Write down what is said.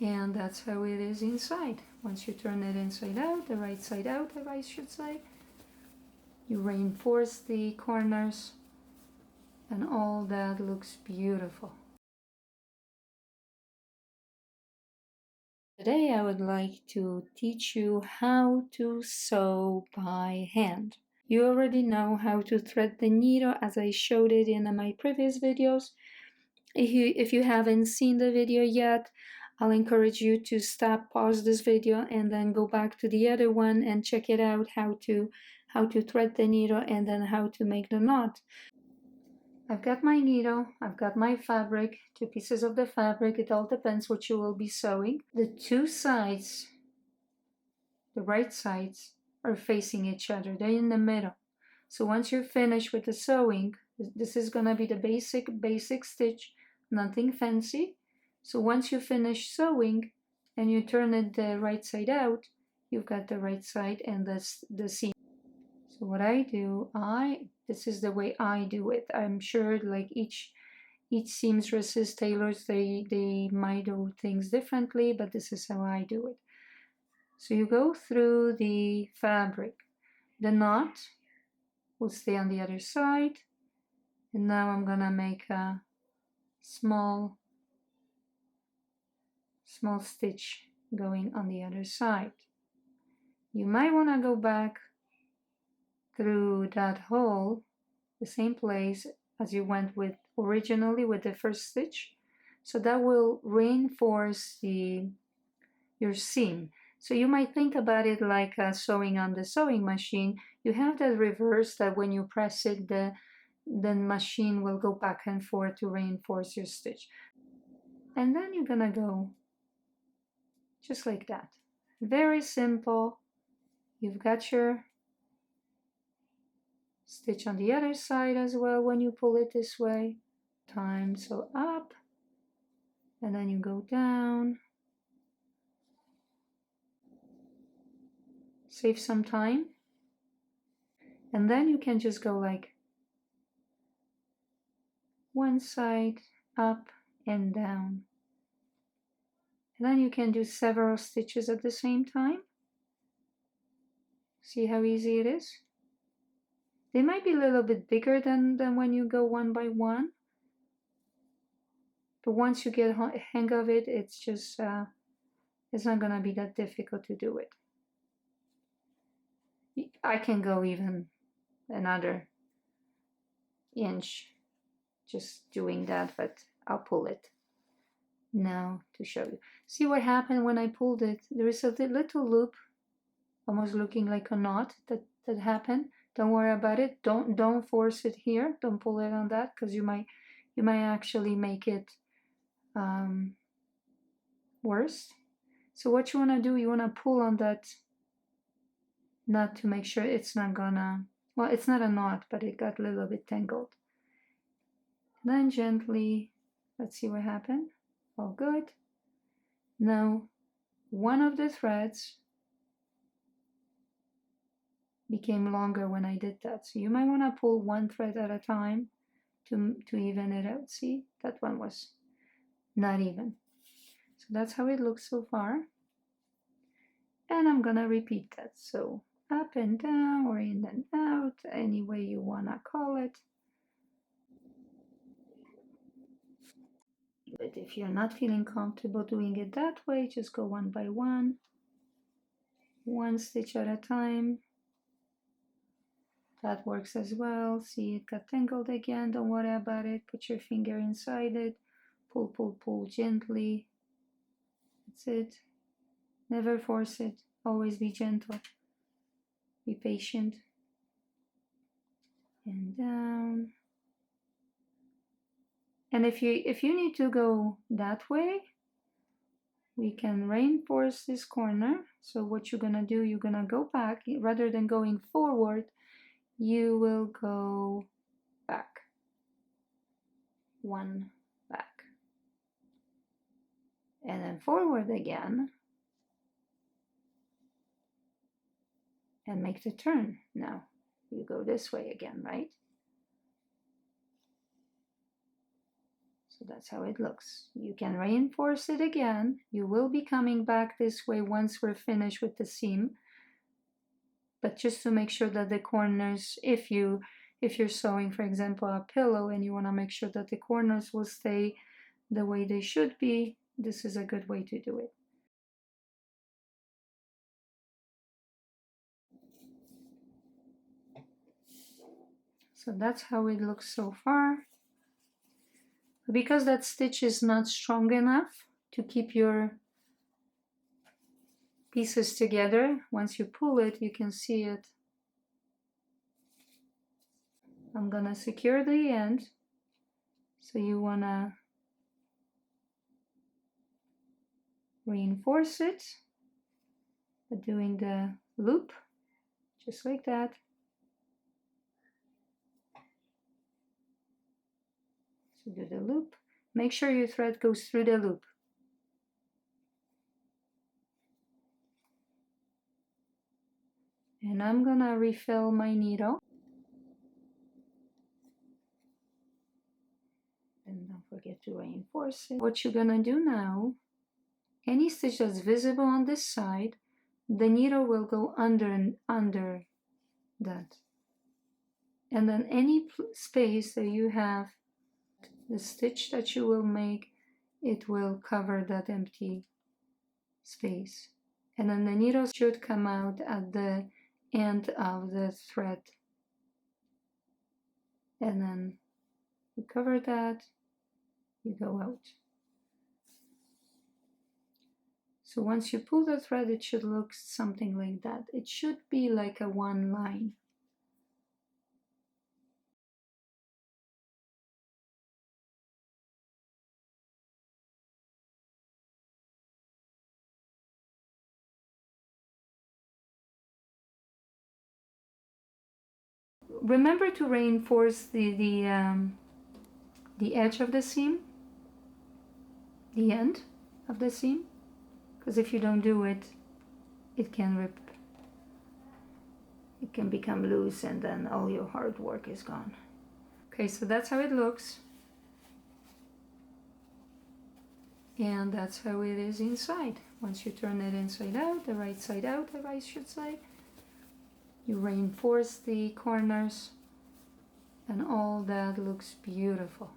And that's how it is inside. Once you turn it inside out, the right side out, I should say, you reinforce the corners and all that looks beautiful. Today I would like to teach you how to sew by hand. You already know how to thread the needle as I showed it in my previous videos. If you haven't seen the video yet, I'll encourage you to stop, pause this video, and then go back to the other one and check it out, how to thread the needle and then how to make the knot. I've got my needle, I've got my fabric, 2 pieces of the fabric, it all depends what you will be sewing. The 2 sides, the right sides, are facing each other, they're in the middle. So once you're finished with the sewing, this is gonna be the basic stitch, nothing fancy. So once you finish sewing and you turn it the right side out, you've got the right side and that's the seam. So what I do, this is the way I do it. I'm sure like each seamstresses, tailors, they might do things differently, but this is how I do it. So you go through the fabric. The knot will stay on the other side. And now I'm gonna make a small stitch going on the other side. You might want to go back through that hole, the same place as you went with originally with the first stitch, so that will reinforce your seam. So you might think about it like sewing on the sewing machine. You have that reverse that when you press it, the machine will go back and forth to reinforce your stitch. And then you're gonna go just like that. Very simple. You've got your stitch on the other side as well when you pull it this way. So up, and then you go down. Save some time. And then you can just go like one side, up and down. And then you can do several stitches at the same time. See how easy it is? They might be a little bit bigger than when you go one by one. But once you get hang of it, it's just, it's not gonna be that difficult to do it. I can go even another inch just doing that, but I'll pull it now to show you. See what happened when I pulled it? There is a little loop, almost looking like a knot that happened. Don't worry about it. Don't force it here. Don't pull it on that because you might actually make it worse. So what you want to do, you want to pull on that knot to make sure it's not gonna, well, it's not a knot, but it got a little bit tangled. Then gently, let's see what happened. All good. Now, one of the threads became longer when I did that. So you might want to pull one thread at a time to even it out. See, that one was not even. So that's how it looks so far. And I'm gonna repeat that. So up and down or in and out, any way you wanna call it. But if you're not feeling comfortable doing it that way, just go one by one stitch at a time. That works as well. See, it got tangled again. Don't worry about it. Put your finger inside it. Pull, pull, pull gently. That's it. Never force it. Always be gentle. Be patient. And down. And if you need to go that way, we can reinforce this corner. So what you're gonna do, you're gonna go back. Rather than going forward, you will go back. One back. And then forward again. And make the turn. Now, you go this way again, right? So that's how it looks. You can reinforce it again. You will be coming back this way once we're finished with the seam. But just to make sure that the corners, if you're sewing, for example, a pillow and you want to make sure that the corners will stay the way they should be, this is a good way to do it. So that's how it looks so far. Because that stitch is not strong enough to keep your pieces together, once you pull it, you can see it. I'm gonna secure the end. So you wanna reinforce it by doing the loop, just like that. So do the loop. Make sure your thread goes through the loop. And I'm gonna refill my needle. And don't forget to reinforce it. What you're gonna do now, any stitch that's visible on this side, the needle will go under that. And then any space that you have, the stitch that you will make, it will cover that empty space. And then the needle should come out at the end of the thread. And then you cover that, you go out. So once you pull the thread, it should look something like that. It should be like a one line. Remember to reinforce the edge of the seam, the end of the seam, because if you don't do it, it can rip. It can become loose and then all your hard work is gone. Okay, so that's how it looks. And that's how it is inside. Once you turn it inside out, the right side out, I should say, you reinforce the corners and all that looks beautiful.